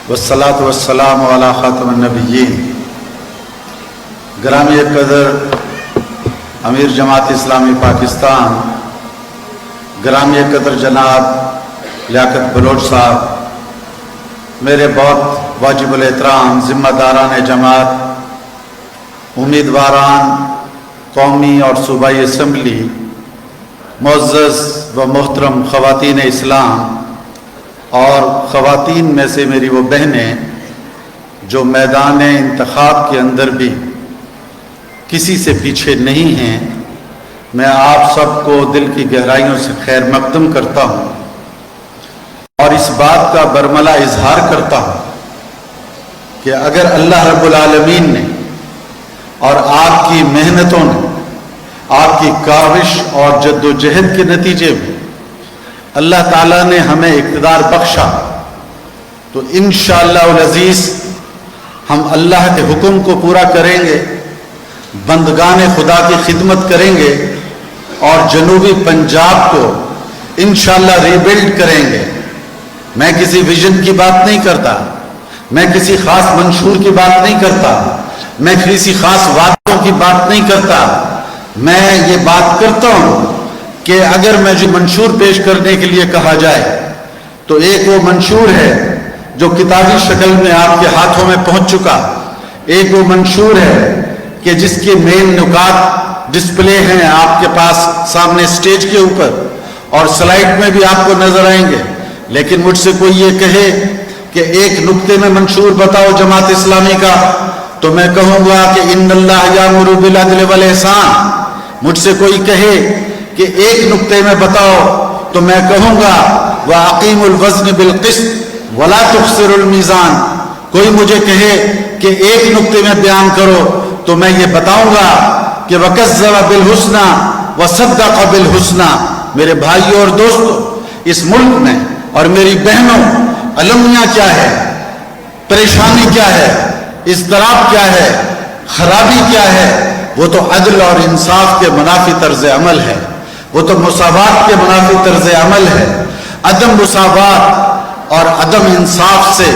वस्सलातु वस्सलामु अला खातमिन नबिय्यीन। ग्रामी कदर अमीर जमात इस्लामी पाकिस्तान, ग्रामी कदर जनाब लियाकत बलोच साहब, मेरे बहुत वाजिबुल एहतराम ज़िम्मेदारान जमात, उम्मीदवारान कौमी और सूबाई असम्बली, मुअज़्ज़ज़ व मोहतरम ख़वातीन इस्लाम और ख़वातीन में से मेरी वो बहनें जो मैदान इंतखाब के अंदर भी किसी से पीछे नहीं हैं, मैं आप सबको दिल की गहराइयों से खैर मक़दम करता हूँ और इस बात का बरमला इजहार करता हूँ कि अगर अल्लाह रब्बुल आलमीन ने और आपकी मेहनतों ने, आपकी काविश और जद्दोजहद के नतीजे में अल्लाह ताला ने हमें इक़्तिदार बख्शा, तो इंशाअल्लाह अज़ीज़ हम अल्लाह के हुक्म को पूरा करेंगे, बंदगाने खुदा की खिदमत करेंगे और जनूबी पंजाब को इंशाअल्लाह रीबिल्ड करेंगे। मैं किसी विजन की बात नहीं करता, मैं किसी खास मंशूर की बात नहीं करता, मैं किसी खास वादों की बात नहीं करता। मैं ये बात करता हूँ कि अगर मैं जो मंशूर पेश करने के लिए कहा जाए तो एक वो मंशूर है जो किताबी शक्ल में आपके हाथों में पहुंच चुका, एक वो मंशूर है कि जिसके मेन नुकात डिस्प्ले हैं आपके पास सामने स्टेज के ऊपर और स्लाइड में भी आपको नजर आएंगे। लेकिन मुझसे कोई ये कहे कि एक नुक्ते में मंशूर बताओ जमात इस्लामी का, तो मैं कहूँगा कि इन्नल्लाह यामुरु बिल अदल वल इहसान। मुझसे कोई कहे कि एक नुक्ते में बताओ, तो मैं कहूँगा व अकीमुल वज़्न बिल क़िस्त वला तुख़्सिरुल मीज़ान। कोई मुझे कहे कि एक नुक्ते में बयान करो, तो मैं ये बताऊँगा कि वकज़्ज़ब बिल हुस्ना व सद्दक़ बिल हुस्ना। मेरे भाइयों और दोस्तों, इस मुल्क में और मेरी बहनों, अलमियाँ क्या है, परेशानी क्या है, इज़्तिराब क्या है, खराबी क्या है, वो तो अदल और इंसाफ के मुनाफी तर्ज अमल है, वो तो मुसावात के मुनाफी तर्ज अमल है। अदम मुसावात और अदम इंसाफ से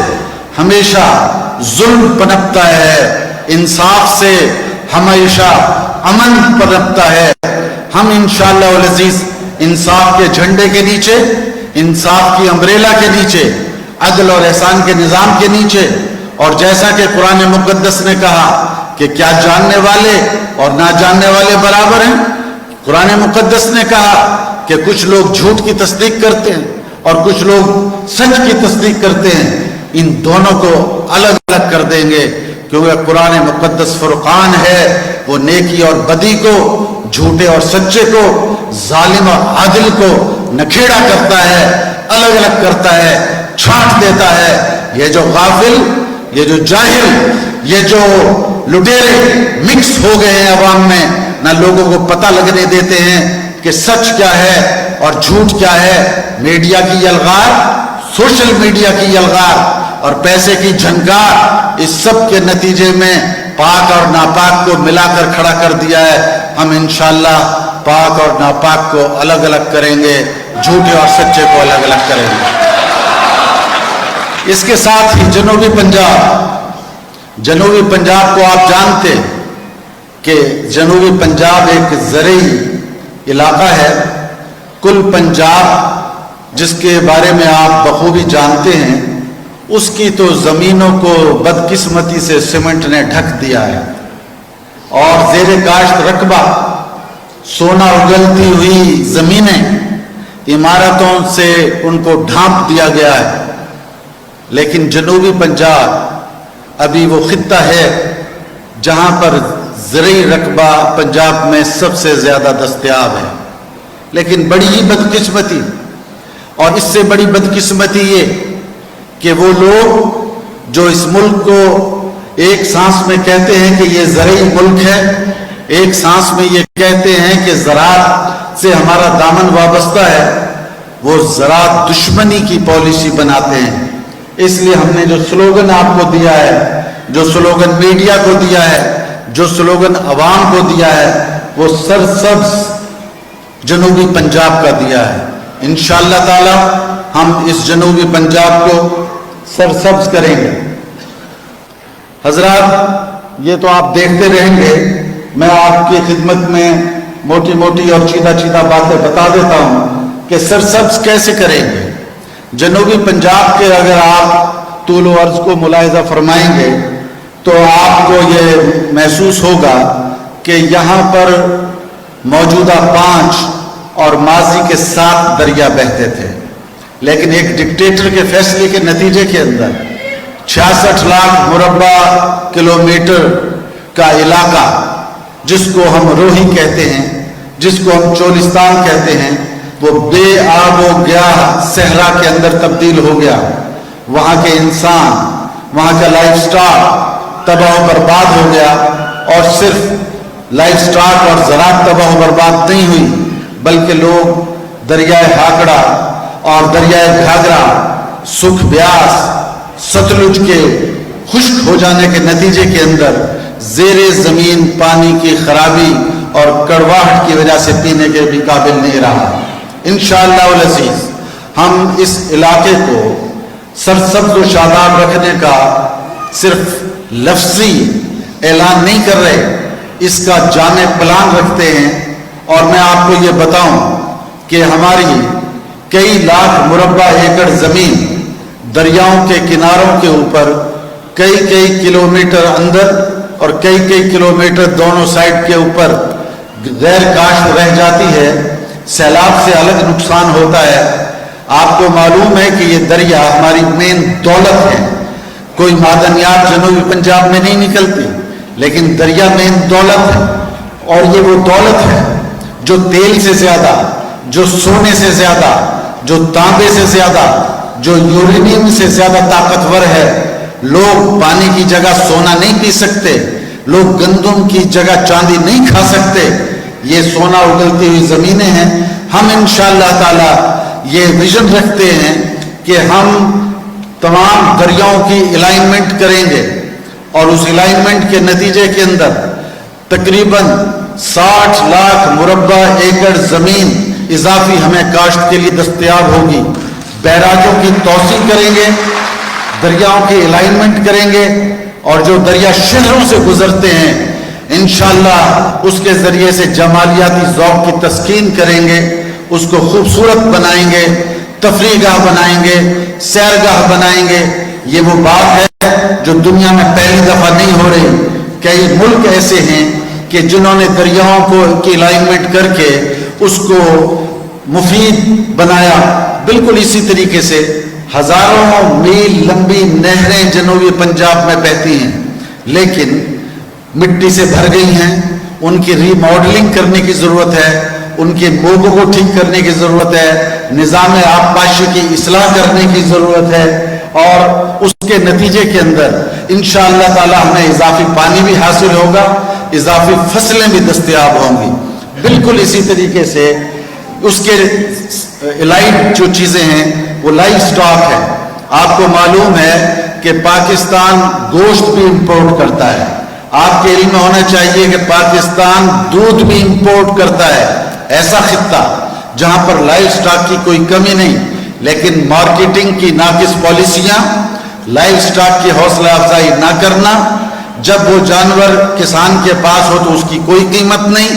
हमेशा जुल्म पनपता है, इंसाफ से हमेशा अमन पनपता है। हम इंशाअल्लाह अल अज़ीज़ इंसाफ के झंडे के नीचे, इंसाफ की अम्ब्रेला के नीचे, अदल और एहसान के निज़ाम के नीचे, और जैसा कि कुरान मुक़द्दस ने कहा कि क्या जानने वाले और ना जानने वाले बराबर हैं। कुरान मुक़द्दस ने कहा कि कुछ लोग झूठ की तस्दीक करते हैं और कुछ लोग सच की तस्दीक करते हैं। इन दोनों को अलग अलग कर देंगे, क्योंकि कुरान मुक़द्दस फुरक़ान है। वो नेकी और बदी को, झूठे और सच्चे को, जालिम और आदिल को नखेड़ा करता है, अलग अलग करता है, छांट देता है। ये जो गाफिल, ये जो जाहिल, ये जो लुटेरे मिक्स हो गए हैं अवाम में, ना लोगों को पता लगने देते हैं कि सच क्या है और झूठ क्या है। मीडिया की यलगार, सोशल मीडिया की यलगार और पैसे की झनकार, इस सब के नतीजे में पाक और नापाक को मिलाकर खड़ा कर दिया है। हम इंशाअल्लाह पाक और नापाक को अलग अलग करेंगे, झूठे और सच्चे को अलग अलग करेंगे। इसके साथ ही जनूबी पंजाब को आप जानते कि जनूबी पंजाब एक ज़रई इलाका है। कुल पंजाब जिसके बारे में आप बखूबी जानते हैं, उसकी तो ज़मीनों को बदकिस्मती से सीमेंट ने ढक दिया है और ज़ेरे काश्त रकबा, सोना उगलती हुई ज़मीनें, इमारतों से उनको ढांप दिया गया है। लेकिन जनूबी पंजाब अभी वो खित्ता है जहाँ पर ज़रई रकबा पंजाब में सबसे ज़्यादा दस्तयाब है। लेकिन बड़ी ही बदकिस्मती, और इससे बड़ी बदकिस्मती ये कि वो लोग जो इस मुल्क को एक सांस में कहते हैं कि ये ज़रई मुल्क है, एक सांस में ये कहते हैं कि ज़राअत से हमारा दामन वाबस्ता है, वो ज़राअत दुश्मनी की पॉलिसी बनाते हैं। इसलिए हमने जो स्लोगन आपको दिया है, जो स्लोगन मीडिया को दिया है, जो स्लोगन अवाम को दिया है, वो सरसब्ज जनूबी पंजाब का दिया है। इंशाअल्लाह ताला हम इस जनूबी पंजाब को सरसब्ज करेंगे। हजरात, ये तो आप देखते रहेंगे, मैं आपकी खिदमत में मोटी मोटी और चीदा चीदा बातें बता देता हूँ कि सरसब्ज कैसे करेंगे। जनूबी पंजाब के अगर आप तूल व अर्ज को मुलाहिजा फरमाएंगे तो आपको ये महसूस होगा कि यहाँ पर मौजूदा 5 और माजी के 7 दरिया बहते थे, लेकिन एक डिक्टेटर के फैसले के नतीजे के अंदर 66 लाख मुरब्बा किलोमीटर का इलाका, जिसको हम रोही कहते हैं, जिसको हम चोलिस्तान कहते हैं, वो बेआबो गया सहरा के अंदर तब्दील हो गया। वहाँ के इंसान, वहाँ का लाइफ स्टाइल तबाह बर्बाद हो गया। और सिर्फ लाइफ स्टाइल और ज़राअत तबाह बर्बाद नहीं हुई, बल्कि लोग दरियाए हाकड़ा और दरियाए घाघरा, सुख ब्यास, सतलुज के खुश्क हो जाने के नतीजे के अंदर ज़ेरे ज़मीन पानी की खराबी और कड़वाहट की वजह से पीने के भी काबिल नहीं रहा। इंशाअल्लाह अल अज़ीज़ हम इस इलाके को सरसब्ज़ व शादाब रखने का सिर्फ लफ्ज़ी ऐलान नहीं कर रहे, इसका जामे प्लान रखते हैं। और मैं आपको ये बताऊं कि हमारी कई लाख मुरब्बा एकड़ ज़मीन दरियाओं के किनारों के ऊपर कई कई किलोमीटर अंदर और कई कई किलोमीटर दोनों साइड के ऊपर गैर काश्त रह जाती है। सैलाब से अलग नुकसान होता है। आपको मालूम है कि ये दरिया हमारी मेन दौलत है। कोई मादनियात जनूबी पंजाब में नहीं निकलती, लेकिन दरिया मेन दौलत है। और ये वो दौलत है जो तेल से ज्यादा, जो सोने से ज्यादा, जो तांबे से ज्यादा, जो यूरेनियम से ज्यादा ताकतवर है। लोग पानी की जगह सोना नहीं पी सकते, लोग गंदम की जगह चांदी नहीं खा सकते। ये सोना उगलती हुई जमीनें हैं। हम इंशाअल्लाह ताला ये विजन रखते हैं कि हम तमाम दरियाओं की अलाइनमेंट करेंगे और उस अलाइनमेंट के नतीजे के अंदर तकरीबन 60 लाख मुरब्बा एकड़ जमीन इजाफी हमें काश्त के लिए दस्तयाब होगी। बैराजों की तौसी करेंगे, दरियाओं की अलाइनमेंट करेंगे और जो दरिया शहरों से गुजरते हैं इंशाअल्लाह उसके जरिए से जमालियाती ज़ौक़ की तस्कीन करेंगे, उसको खूबसूरत बनाएंगे, तफरीगाह बनाएंगे, सैरगाह बनाएंगे। ये वो बात है जो दुनिया में पहली दफा नहीं हो रही। कई मुल्क ऐसे हैं कि जिन्होंने दरियाओं को की अलाइनमेंट करके उसको मुफीद बनाया। बिल्कुल इसी तरीके से हजारों मील लंबी नहरें जनूबी पंजाब में बहती हैं, लेकिन मिट्टी से भर गई हैं। उनकी रीमॉडलिंग करने की ज़रूरत है, उनके मोगों को ठीक करने की ज़रूरत है, निज़ाम आबपाशी की इस्लाह करने की ज़रूरत है। और उसके नतीजे के अंदर इंशाअल्लाह ताला हमें इजाफी पानी भी हासिल होगा, इजाफी फसलें भी दस्तयाब होंगी। बिल्कुल इसी तरीके से उसके इलाइट जो चीज़ें हैं वो लाइफ स्टॉक है। आपको मालूम है कि पाकिस्तान गोश्त भी इंपोर्ट करता है। आपके इल्म में होना चाहिए कि पाकिस्तान दूध भी इंपोर्ट करता है। ऐसा खित्ता जहां पर लाइफ स्टॉक की कोई कमी नहीं, लेकिन मार्केटिंग की नाकिस पॉलिसियां, लाइफ स्टॉक की हौसला अफजाई ना करना। जब वो जानवर किसान के पास हो तो उसकी कोई कीमत नहीं,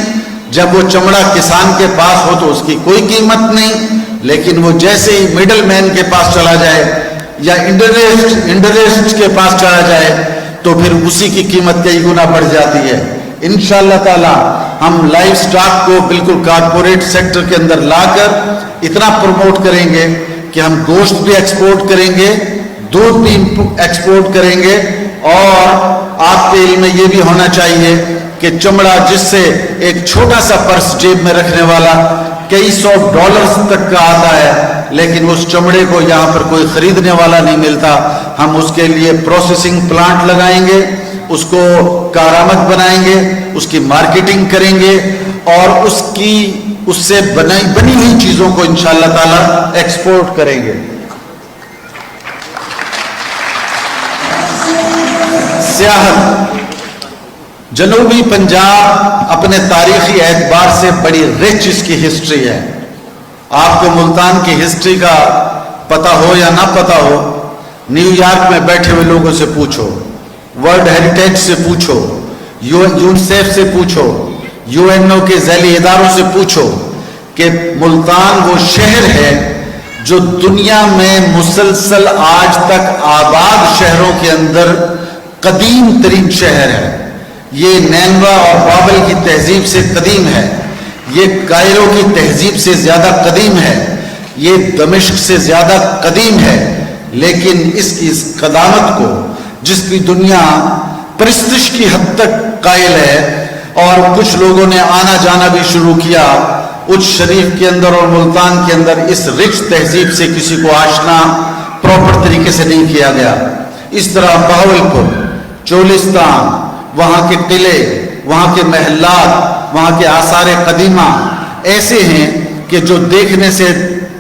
जब वो चमड़ा किसान के पास हो तो उसकी कोई कीमत नहीं, लेकिन वो जैसे ही मिडल मैन के पास चला जाए या इंटरेस्ट के पास चला जाए तो फिर उसी की कीमत कई गुना बढ़ जाती है। इंशाअल्लाह ताला हम लाइफ स्टॉक को बिल्कुल कारपोरेट सेक्टर के अंदर लाकर इतना प्रमोट करेंगे कि हम गोश्त भी एक्सपोर्ट करेंगे, दूध भी एक्सपोर्ट करेंगे। और आपके इल्म में ये भी होना चाहिए कि चमड़ा, जिससे एक छोटा सा पर्स जेब में रखने वाला कई $100 तक का आता है, लेकिन उस चमड़े को यहाँ पर कोई खरीदने वाला नहीं मिलता। हम उसके लिए प्रोसेसिंग प्लांट लगाएंगे, उसको कारामद बनाएंगे, उसकी मार्केटिंग करेंगे और उससे बनी हुई चीजों को इंशाअल्लाह ताला एक्सपोर्ट करेंगे। सियाहत, जनूबी पंजाब अपने तारीखी एतबार से बड़ी रिच इसकी हिस्ट्री है। आपको मुल्तान की हिस्ट्री का पता हो या ना पता हो, न्यू यॉर्क में बैठे हुए लोगों से पूछो, वर्ल्ड हेरिटेज से पूछो, यूनिसेफ से पूछो, यूएनओ के ज़ैली इदारों से पूछो कि मुल्तान वो शहर है जो दुनिया में मुसलसल आज तक आबाद शहरों के अंदर कदीम तरीन शहर है। ये नैनवा और बाबल की तहजीब से कदीम है, ये कायरो की तहजीब से ज़्यादा कदीम है, ये दमिश्क से ज़्यादा कदीम है, लेकिन इसकी इस कदामत को जिसकी दुनिया परिस्तिश की हद तक कायल है और कुछ लोगों ने आना जाना भी शुरू किया, उस शरीफ के अंदर और मुल्तान के अंदर इस रिच तहजीब से किसी को आशना प्रॉपर तरीके से नहीं किया गया। इस तरह बहावलपुर, चोलिस्तान, वहाँ के किले, वहाँ के महल्लात, वहाँ के आसार कदीमा ऐसे हैं कि जो देखने से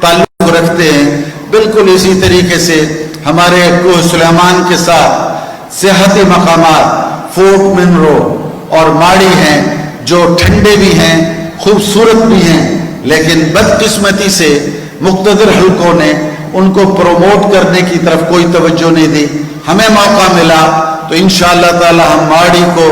ताल्लुक़ रखते हैं। बिल्कुल इसी तरीके से हमारे कोह सुलेमान के साथ सियाहती मकामात फोर्ट मिनरो और माड़ी हैं जो ठंडे भी हैं, खूबसूरत भी हैं, लेकिन बदकिस्मती से मुक़्तदर हल्कों ने उनको प्रोमोट करने की तरफ कोई तवज्जो नहीं दी। हमें मौका मिला तो इंशाअल्लाह ताला हम माड़ी को,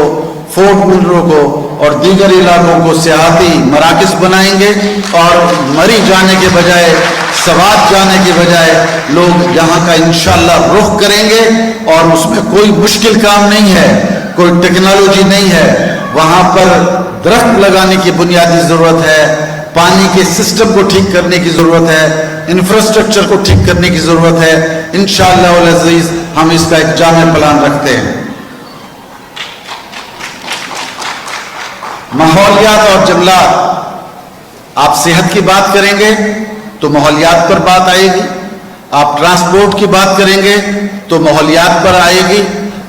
फोर्ट मिनरो को और दीगर इलाकों को सियाहती मराकज़ बनाएंगे और मरी जाने के बजाय, सवात जाने के बजाय लोग यहाँ का इंशाअल्लाह रुख करेंगे। और उसमें कोई मुश्किल काम नहीं है, कोई टेक्नोलॉजी नहीं है। वहाँ पर दरख्त लगाने की बुनियादी ज़रूरत है, पानी के सिस्टम को ठीक करने की ज़रूरत है, इंफ्रास्ट्रक्चर को ठीक करने की ज़रूरत है। इंशाअल्लाह अल अज़ीज़ हम इसका एक जामे प्लान रखते हैं। माहौलियात और जंगलात, आप सेहत की बात करेंगे तो माहौलियात पर बात आएगी, आप ट्रांसपोर्ट की बात करेंगे तो माहौलियात पर आएगी,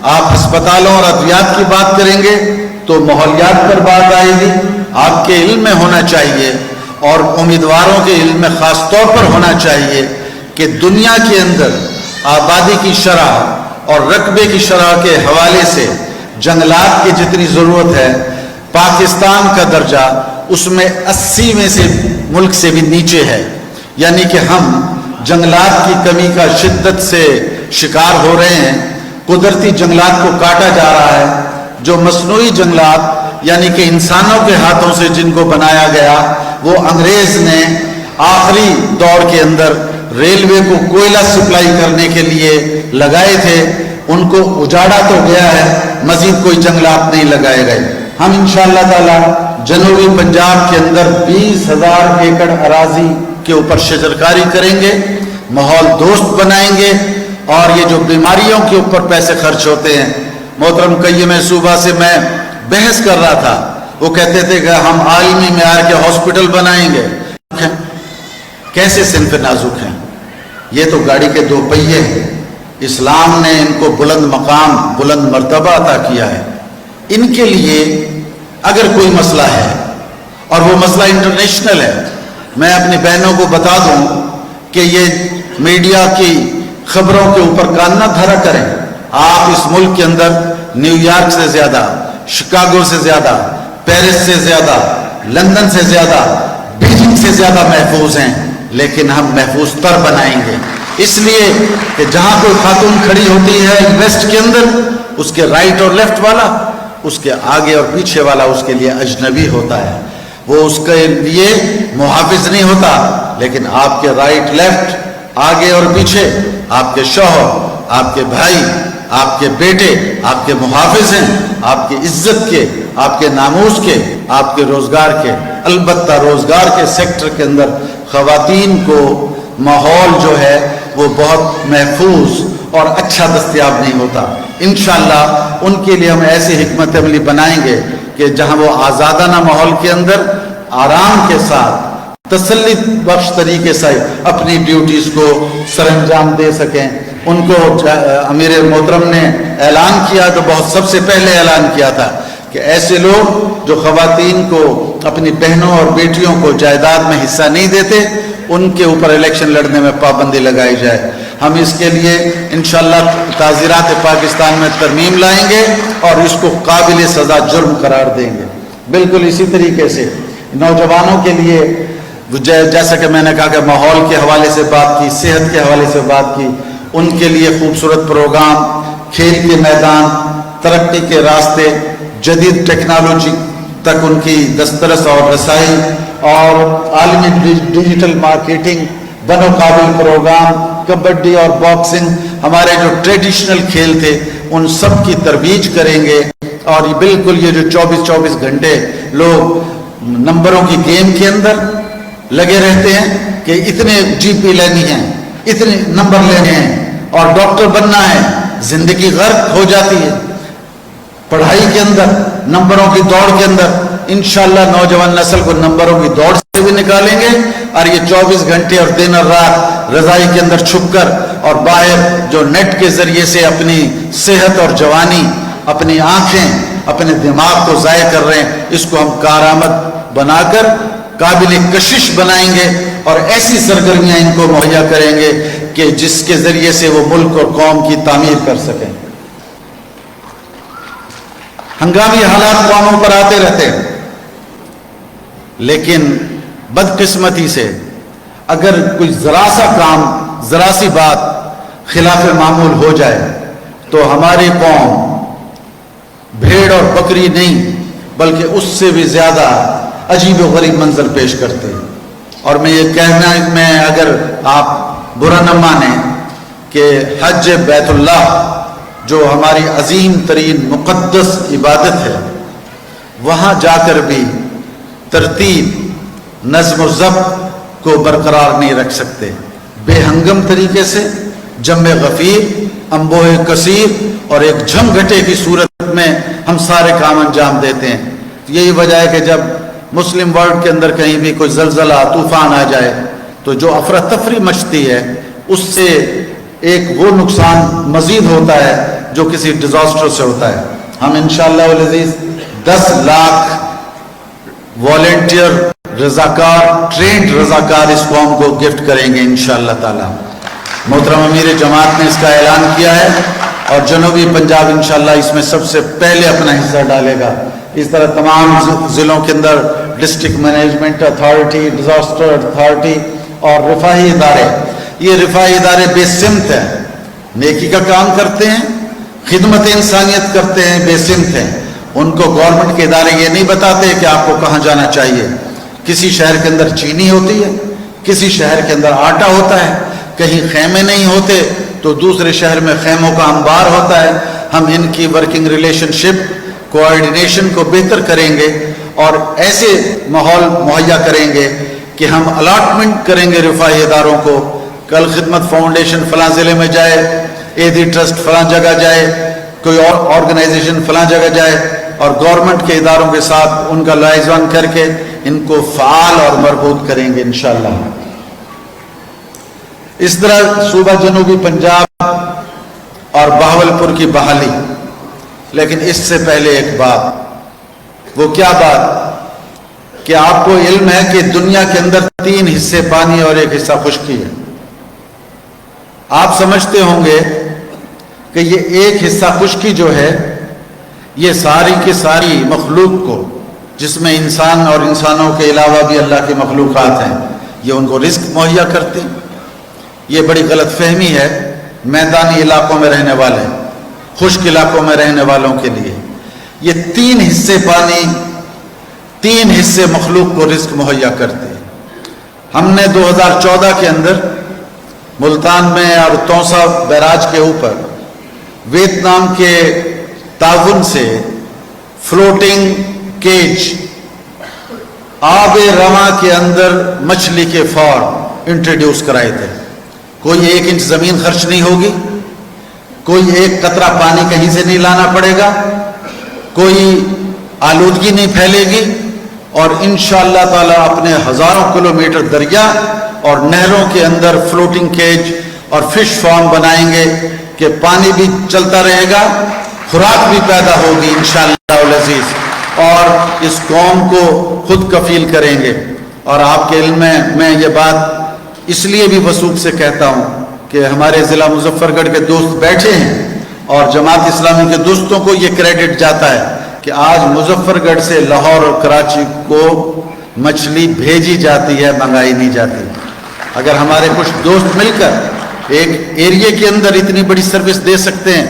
आप अस्पतालों और अद्वियात की बात करेंगे तो माहौलियात पर बात आएगी। आपके इल्म में होना चाहिए और उम्मीदवारों के इल्म में ख़ास तौर पर होना चाहिए कि दुनिया के अंदर आबादी की शरह और रकबे की शरह के हवाले से जंगलात की जितनी ज़रूरत है, पाकिस्तान का दर्जा उसमें 80 में से मुल्क से भी नीचे है। यानी कि हम जंगलात की कमी का शिद्दत से शिकार हो रहे हैं। कुदरती जंगलात को काटा जा रहा है, जो मसनूई जंगलात यानी कि इंसानों के हाथों से जिनको बनाया गया, वो अंग्रेज ने आखिरी दौर के अंदर रेलवे को कोयला सप्लाई करने के लिए लगाए थे, उनको उजाड़ा तो गया है, मजीद कोई जंगलात नहीं लगाए गए। हम इंशाअल्लाह ताला जनूबी पंजाब के अंदर 20,000 एकड़ अराजी के ऊपर शजरकारी करेंगे, माहौल दोस्त बनाएंगे। और ये जो बीमारियों के ऊपर पैसे खर्च होते हैं, मोहतरम कय्यम सूबा से मैं बहस कर रहा था, वो कहते थे कि हम आलमी मेयार के हॉस्पिटल बनाएंगे। कैसे सिनफ नाजुक हैं, ये तो गाड़ी के दो पहिए हैं। इस्लाम ने इनको बुलंद मकाम, बुलंद मर्तबा अता किया है। इनके लिए अगर कोई मसला है और वो मसला इंटरनेशनल है, मैं अपनी बहनों को बता दूं कि ये मीडिया की खबरों के ऊपर कान न धरा करें। आप इस मुल्क के अंदर न्यूयॉर्क से ज़्यादा, शिकागो से ज़्यादा, पेरिस से ज़्यादा, लंदन से ज़्यादा, बीजिंग से ज़्यादा महफूज हैं, लेकिन हम महफूज तर बनाएंगे। इसलिए कि जहाँ कोई खातून खड़ी होती है वेस्ट के अंदर, उसके राइट और लेफ्ट वाला, उसके आगे और पीछे वाला उसके लिए अजनबी होता है, वो उसके लिए मुहाफिज नहीं होता। लेकिन आपके राइट लेफ्ट, आगे और पीछे आपके शौहर, आपके भाई, आपके बेटे आपके मुहाफिज हैं, आपकी इज्जत के, आपके नामूस के, आपके रोजगार के। अलबत्ता रोजगार के सेक्टर के अंदर खवातीन को माहौल जो है वो बहुत महफूज और अच्छा दस्तयाब नहीं होता। इंशाअल्लाह उनके लिए हम ऐसी हिकमत अमली बनाएंगे कि जहां वो आज़ादाना माहौल के अंदर आराम के साथ तसल्ली बख्श तरीके से अपनी ड्यूटीज़ को सरअंजाम दे सकें। उनको अमीर मोहतरम ने ऐलान किया तो बहुत सबसे पहले ऐलान किया था कि ऐसे लोग जो खवातीन को, अपनी बहनों और बेटियों को जायदाद में हिस्सा नहीं देते, उनके ऊपर इलेक्शन लड़ने में पाबंदी लगाई जाए। हम इसके लिए इंशाअल्लाह ताज़ीरात पाकिस्तान में तरमीम लाएंगे और इसको काबिल सज़ा जुर्म करार देंगे। बिल्कुल इसी तरीके से नौजवानों के लिए जैसा कि मैंने कहा कि माहौल के हवाले से बात की, सेहत के हवाले से बात की, ان کے لیے خوبصورت پروگرام، کھیل کے میدان، ترقی کے راستے، جدید ٹیکنالوجی تک ان کی دسترس اور رسائی، اور عالمی ڈیجیٹل مارکیٹنگ، بنو قابل پروگرام، کبڈی اور باکسنگ، ہمارے جو ٹریڈیشنل کھیل تھے ان سب کی ترویج کریں گے۔ اور یہ بالکل یہ جو 24 گھنٹے لوگ نمبروں کی گیم کے اندر لگے رہتے ہیں کہ اتنے جی پی لینی ہے، اتنے نمبر لینے ہیں اور ڈاکٹر بننا ہے، زندگی غرق ہو جاتی ہے پڑھائی کے اندر، نمبروں کی دوڑ کے اندر۔ انشاءاللہ نوجوان نسل کو نمبروں کی دوڑ سے بھی نکالیں گے، اور یہ 24 گھنٹے اور دن اور رات رضائی کے اندر چھپ کر اور باہر جو نیٹ کے ذریعے سے اپنی صحت اور جوانی، اپنی آنکھیں، اپنے دماغ کو ضائع کر رہے ہیں، اس کو ہم کارآمد بنا کر قابل کشش بنائیں گے، اور ایسی سرگرمیاں ان کو مہیا کریں گے کہ جس کے ذریعے سے وہ ملک اور قوم کی تعمیر کر سکیں۔ ہنگامی حالات قوموں پر آتے رہتے ہیں، لیکن بدقسمتی سے اگر کوئی ذرا سا کام، ذرا سی بات خلاف معمول ہو جائے تو ہماری قوم بھیڑ اور بکری نہیں بلکہ اس سے بھی زیادہ عجیب و غریب منظر پیش کرتے ہیں۔ اور میں یہ کہنا، میں اگر آپ برا نہ مانیں کہ حج بیت اللہ جو ہماری عظیم ترین مقدس عبادت ہے، وہاں جا کر بھی ترتیب، نظم و ضبط کو برقرار نہیں رکھ سکتے، بے ہنگم طریقے سے جمع غفیر، انبوہ کثیر اور ایک جھم گھٹے کی صورت میں ہم سارے کام انجام دیتے ہیں۔ یہی وجہ ہے کہ جب مسلم ورلڈ کے اندر کہیں بھی کوئی زلزلہ، طوفان آ جائے تو جو افراتفری مچتی ہے اس سے ایک وہ نقصان مزید ہوتا ہے جو کسی ڈیزاسٹر سے ہوتا ہے۔ ہم انشاءاللہ العزیز 10 لاکھ والنٹیئر رضاکار، ٹرینڈ رضاکار اس قوم کو گفٹ کریں گے انشاءاللہ تعالی۔ محترم امیر جماعت نے اس کا اعلان کیا ہے، اور جنوبی پنجاب انشاءاللہ اس میں سب سے پہلے اپنا حصہ ڈالے گا۔ اس طرح تمام ضلعوں کے اندر district management authority, disaster authority اور رفاہی ادارے، یہ رفاہی ادارے بے سمت ہیں، نیکی کا کام کرتے ہیں، خدمت انسانیت کرتے ہیں، بے سمت ہیں۔ ان کو گورنمنٹ کے ادارے یہ نہیں بتاتے کہ آپ کو کہاں جانا چاہیے۔ کسی شہر کے اندر چینی ہوتی ہے، کسی شہر کے اندر آٹا ہوتا ہے، کہیں خیمے نہیں ہوتے تو دوسرے شہر میں خیموں کا انبار ہوتا ہے۔ ہم ان کی ورکنگ ریلیشن شپ، کوآرڈینیشن کو بہتر کریں گے اور ایسے ماحول مہیا کریں گے کہ ہم الاٹمنٹ کریں گے رفاہی اداروں کو، کل خدمت فاؤنڈیشن فلاں ضلع میں جائے، ایدھی ٹرسٹ فلاں جگہ جائے، کوئی اور آرگنائزیشن فلاں جگہ جائے، اور گورنمنٹ کے اداروں کے ساتھ ان کا لائزوان کر کے ان کو فعال اور مربوط کریں گے انشاءاللہ۔ اس طرح صوبہ جنوبی پنجاب اور بہاولپور کی بحالی۔ لیکن اس سے پہلے ایک بات، وہ کیا بات کہ آپ کو علم ہے کہ دنیا کے اندر 3 حصے پانی اور 1 حصہ خشکی ہے۔ آپ سمجھتے ہوں گے کہ یہ 1 حصہ خشکی جو ہے یہ ساری کی ساری مخلوق کو، جس میں انسان اور انسانوں کے علاوہ بھی اللہ کی مخلوقات ہیں، یہ ان کو رزق مہیا کرتے ہیں۔ یہ بڑی غلط فہمی ہے میدانی علاقوں میں رہنے والے، خشک علاقوں میں رہنے والوں کے لیے۔ یہ 3 حصے پانی، 3 حصے مخلوق کو رزق مہیا کرتے ہیں۔ ہم نے 2014 کے اندر ملتان میں اور تونسا بیراج کے اوپر ویتنام کے تعاون سے فلوٹنگ کیج، آب رواں کے اندر مچھلی کے فارم انٹروڈیوس کرائے تھے۔ کوئی 1 انچ زمین خرچ نہیں ہوگی، کوئی 1 قطرہ پانی کہیں سے نہیں لانا پڑے گا، کوئی آلودگی نہیں پھیلے گی، اور انشاءاللہ تعالی اپنے ہزاروں کلومیٹر دریا اور نہروں کے اندر فلوٹنگ کیج اور فش فارم بنائیں گے کہ پانی بھی چلتا رہے گا، خوراک بھی پیدا ہوگی انشاءاللہ العزیز، اور اس قوم کو خود کفیل کریں گے۔ اور آپ کے علم میں یہ بات اس لیے بھی وثوق سے کہتا ہوں کہ ہمارے ضلع مظفر گڑھ کے دوست بیٹھے ہیں اور جماعت اسلامی کے دوستوں کو یہ کریڈٹ جاتا ہے کہ آج مظفر گڑھ سے لاہور اور کراچی کو مچھلی بھیجی جاتی ہے، منگائی نہیں جاتی۔ اگر ہمارے کچھ دوست مل کر ایک ایریے کے اندر اتنی بڑی سروس دے سکتے ہیں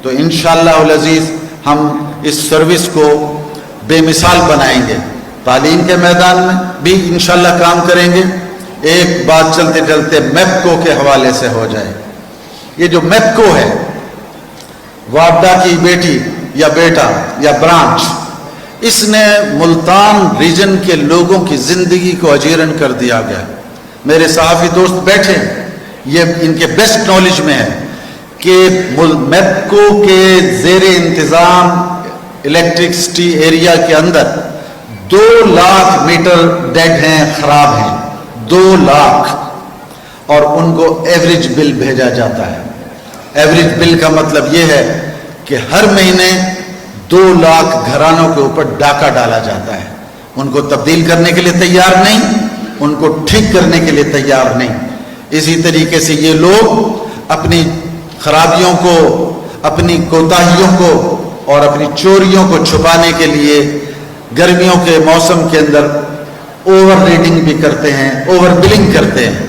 تو انشاءاللہ العزیز ہم اس سروس کو بے مثال بنائیں گے. تعلیم کے میدان میں بھی انشاءاللہ کام کریں گے. ایک بات چلتے چلتے میپکو کے حوالے سے ہو جائے. یہ جو میپکو ہے، وابڈا کی بیٹی یا بیٹا یا برانچ، اس نے ملتان ریجن کے لوگوں کی زندگی کو اجیرن کر دیا گیا. میرے صحافی دوست بیٹھے، یہ ان کے بیسٹ نالج میں ہے کہ میپکو کے زیر انتظام الیکٹرسٹی ایریا کے اندر 2 لاکھ میٹر ڈیڈ ہیں، خراب ہیں، 2 لاکھ، اور ان کو ایوریج بل بھیجا جاتا ہے. ایوریج بل کا مطلب یہ ہے کہ ہر مہینے 2 لاکھ گھرانوں کے اوپر ڈاکہ ڈالا جاتا ہے. ان کو تبدیل کرنے کے لیے تیار نہیں، ان کو ٹھیک کرنے کے لیے تیار نہیں. اسی طریقے سے یہ لوگ اپنی خرابیوں کو، اپنی کوتاہیوں کو اور اپنی چوریوں کو چھپانے کے لیے گرمیوں کے موسم کے اندر اوور ریڈنگ بھی کرتے ہیں، اوور بلنگ کرتے ہیں،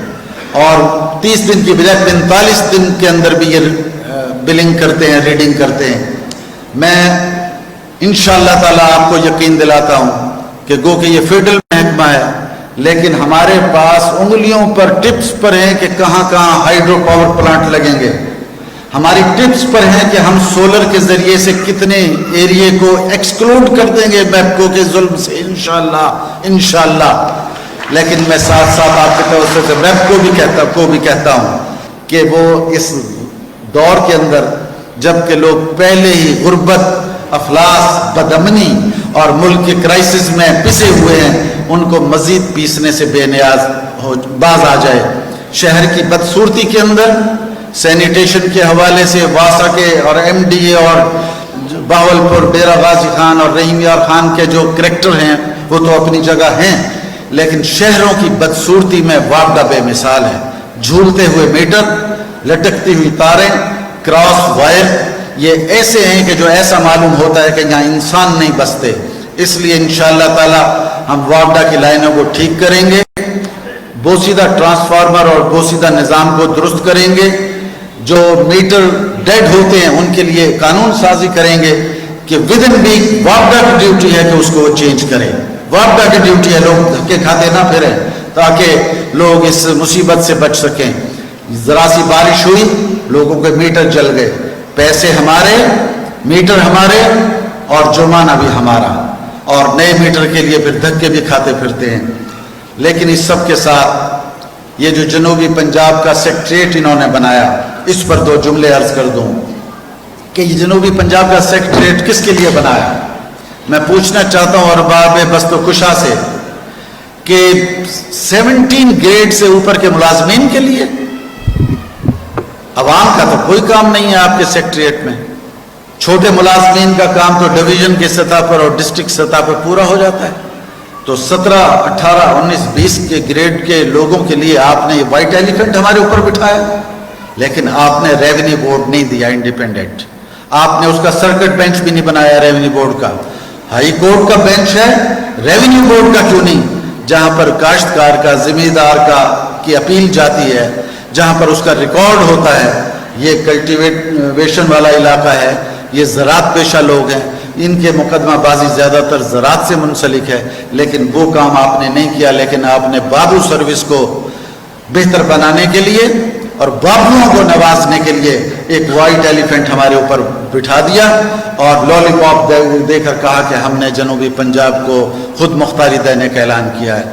اور 30 دن کی بجائے 45 دن کے اندر بھی یہ بلنگ کرتے ہیں، ریڈنگ کرتے ہیں. میں انشاءاللہ تعالیٰ آپ کو یقین دلاتا ہوں کہ گو کہ یہ فیڈرل محکمہ ہے، لیکن ہمارے پاس انگلیوں پر ٹپس پر ہیں کہ کہاں کہاں ہائیڈرو پاور پلانٹ لگیں گے. ہماری ٹپس پر ہیں کہ ہم سولر کے ذریعے سے کتنے ایریے کو ایکسکلوڈ کر دیں گے میپکو کے ظلم سے انشاءاللہ. لیکن میں ساتھ ساتھ آپ کے توسط سے میپکو بھی کہتا ہوں کہ وہ اس دور کے اندر جب کہ لوگ پہلے ہی غربت، افلاس، بدامنی اور ملک کے کرائسس میں پسے ہوئے ہیں، ان کو مزید پیسنے سے بے نیاز باز آ جائے. شہر کی بدصورتی کے اندر سینیٹیشن کے حوالے سے واسا کے اور ایم ڈی اے اور باولپور ڈیرہ غازی خان اور رحیم یار خان کے جو کریکٹر ہیں وہ تو اپنی جگہ ہیں، لیکن شہروں کی بدصورتی میں وابڈا بے مثال ہے. جھولتے ہوئے میٹر، لٹکتی ہوئی تاریں، کراس وائر، یہ ایسے ہیں کہ جو ایسا معلوم ہوتا ہے کہ یہاں انسان نہیں بستے. اس لیے انشاءاللہ تعالی ہم وابڈا کی لائنوں کو ٹھیک کریں گے، بوسیدہ ٹرانسفارمر اور بوسیدہ نظام کو درست کریں گے. جو میٹر ڈیڈ ہوتے ہیں ان کے لیے قانون سازی کریں گے کہ ود ان ویک وابڈا کی ڈیوٹی ہے کہ اس کو وہ چینج کرے. وابڈا کی ڈیوٹی ہے، لوگ دھکے کھاتے نہ پھریں تاکہ لوگ اس مصیبت سے بچ سکیں. ذرا سی بارش ہوئی، لوگوں کے میٹر جل گئے، پیسے ہمارے، میٹر ہمارے اور جرمانہ بھی ہمارا، اور نئے میٹر کے لیے پھر دھکے بھی کھاتے پھرتے ہیں. لیکن اس سب کے ساتھ یہ جو جنوبی پنجاب کا سیکٹریٹ انہوں نے بنایا، اس پر 2 جملے عرض کر دوں کہ یہ جنوبی پنجاب کا سیکٹریٹ کس کے لیے بنایا. میں پوچھنا چاہتا ہوں ارباب بست و کشا سے کہ 17 گریڈ سے اوپر کے ملازمین کے لیے؟ عوام کا تو کوئی کام نہیں ہے آپ کے سیکٹریٹ میں. چھوٹے ملازمین کا کام تو ڈویژن کی سطح پر اور ڈسٹرکٹ سطح پر پورا ہو جاتا ہے. تو 17, 18, 19, 20 کے گریڈ کے لوگوں کے لیے آپ نے یہ وائٹ ایلیفنٹ ہمارے اوپر بٹھایا، لیکن آپ نے ریونیو بورڈ نہیں دیا انڈیپینڈنٹ. آپ نے اس کا سرکٹ بینچ بھی نہیں بنایا ریونیو بورڈ کا. ہائی کورٹ کا بینچ ہے، ریونیو بورڈ کا کیوں نہیں؟ جہاں پر کاشتکار کا، زمیندار کا کی اپیل جاتی ہے، جہاں پر اس کا ریکارڈ ہوتا ہے. یہ کلٹیویشن والا علاقہ ہے، یہ زراعت پیشہ لوگ ہیں، ان کے مقدمہ بازی زیادہ تر زراعت سے منسلک ہے، لیکن وہ کام آپ نے نہیں کیا. لیکن آپ نے بابو سروس کو بہتر بنانے کے لیے اور بابوؤں کو نوازنے کے لیے ایک وائٹ ایلیفنٹ ہمارے اوپر بٹھا دیا اور لولی پاپ دے کر کہا کہ ہم نے جنوبی پنجاب کو خود مختاری دینے کا اعلان کیا ہے.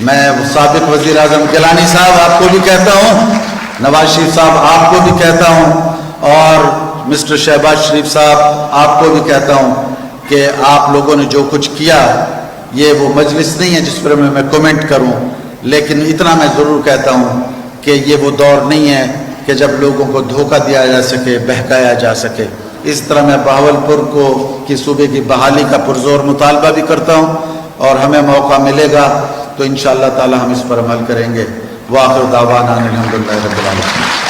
میں سابق وزیر اعظم گیلانی صاحب آپ کو بھی کہتا ہوں، نواز شریف صاحب آپ کو بھی کہتا ہوں، اور مسٹر شہباز شریف صاحب آپ کو بھی کہتا ہوں کہ آپ لوگوں نے جو کچھ کیا، یہ وہ مجلس نہیں ہے جس پر میں کمنٹ کروں، لیکن اتنا میں ضرور کہتا ہوں کہ یہ وہ دور نہیں ہے کہ جب لوگوں کو دھوکہ دیا جا سکے، بہکایا جا سکے. اس طرح میں بہاولپور کی صوبے کی بحالی کا پرزور مطالبہ بھی کرتا ہوں، اور ہمیں موقع ملے گا تو انشاءاللہ تعالی ہم اس پر عمل کریں گے. وآخر دعوانا الحمدللہ رب العالمین.